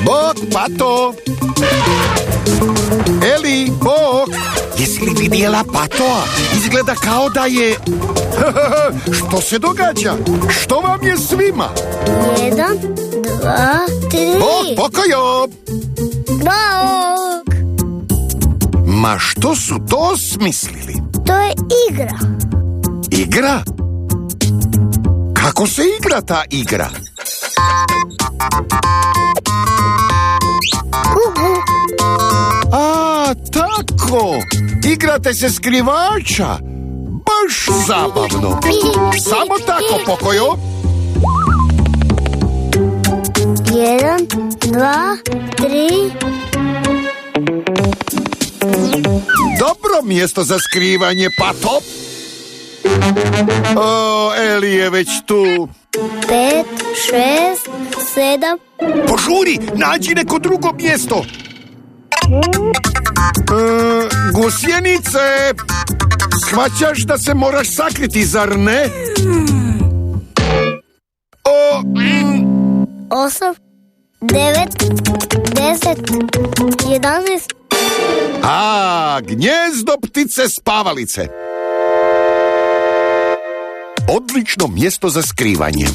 Bok, Pato! Eli, Bok! Jesi li vidjela Patoa? Izgleda kao da je... Što se događa? Što vam je svima? 1, 2, 3. Bok, pokojo! Bok! Ma što su to smislili? To je igra. Igra? Kako se igra ta igra? A, tako! Igrate se skrivača! Baš zabavno! Samo tako, pokojo! 1, 2, 3. Dobro mjesto za skrivanje, Pato! O, Eli je već tu. 5, 6, 7. Požuri, nađi neko drugo mjesto. Gusjenice, shvaćaš da se moraš sakriti, zar ne? 8, 9, 10, 11. A, gnjezdo ptice spavalice. Odlično mjesto za skrivanje.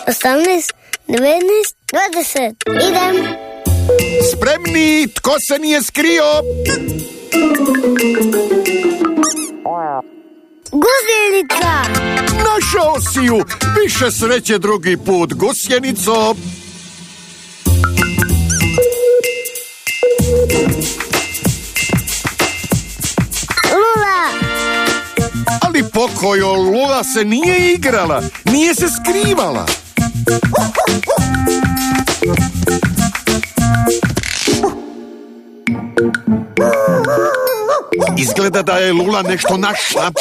18, 19, 20. Idem. Spremni, tko se nije skrio? Gusjenica! Našao si ju! Više sreće drugi put, gusjenico! Lula! Ali pokojo, Lula se nije igrala, nije se skrivala. Izgleda da je Lula nešto našla.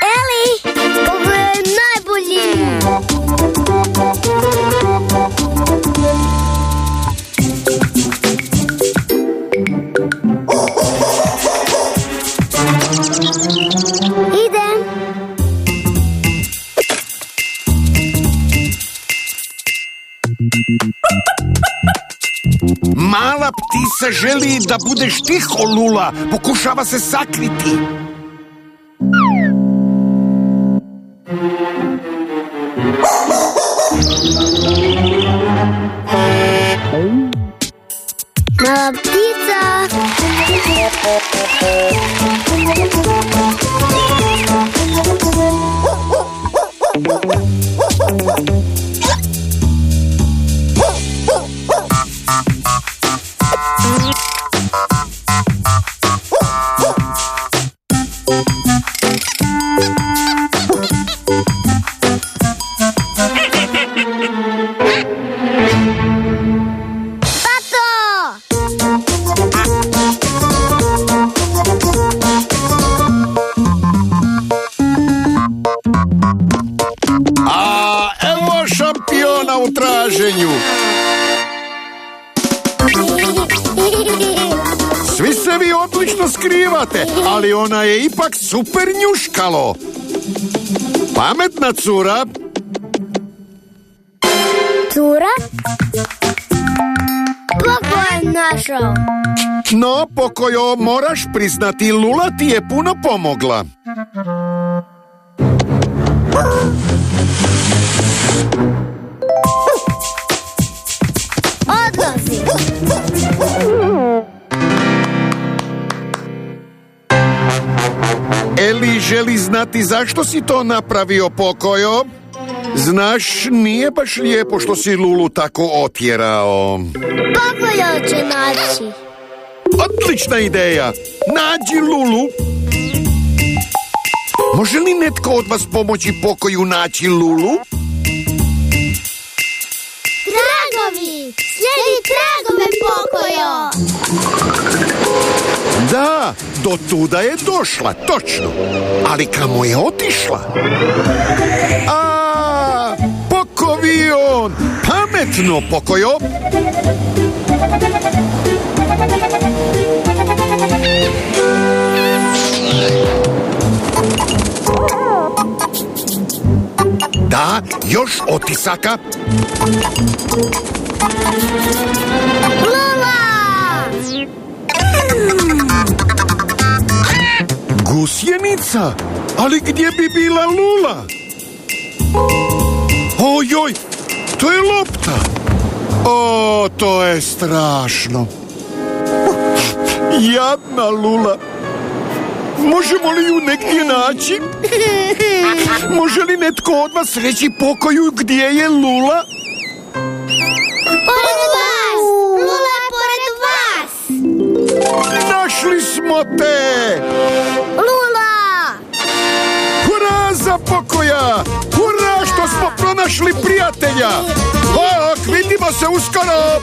Eli, ovo je najbolji. Idem. Mala ptica želi da budeš tiho, Lula. Pokušava se sakriti. Mala ptica. A evo šampiona u traženju. Svi se vi odlično skrivate, ali ona je ipak super njuškalo. Pametna cura. Cura? Kako je našao? No, pokojo, moraš priznati, Lula ti je puno pomogla. Odlazi. Eli želi znati zašto si to napravio, Pokojo? Znaš, nije baš lijepo što si Lulu tako otjerao. Pokojo će naći. Odlična ideja! Nađi Lulu! Može li netko od vas pomoći Pokoju naći Lulu? Tragovi! Slijedi tragove, Pokojo! Da, do tuda je došla, točno. Ali kamo je otišla? Pokovion! Pametno, Pokojo! Da, još otisaka. Lula! Gusjenica? Ali gdje bi bila Lula? Ojoj, to je lopta. O, to je strašno. Jadna Lula. Možemo li ju negdje naći? Može li netko od vas reći Pokoju gdje je Lula? Pored vas! Lula je pored vas! Našli smo te! Lula! Hurra za Pokoja! Hurra što smo pronašli prijatelja! Vidimo se uskoro!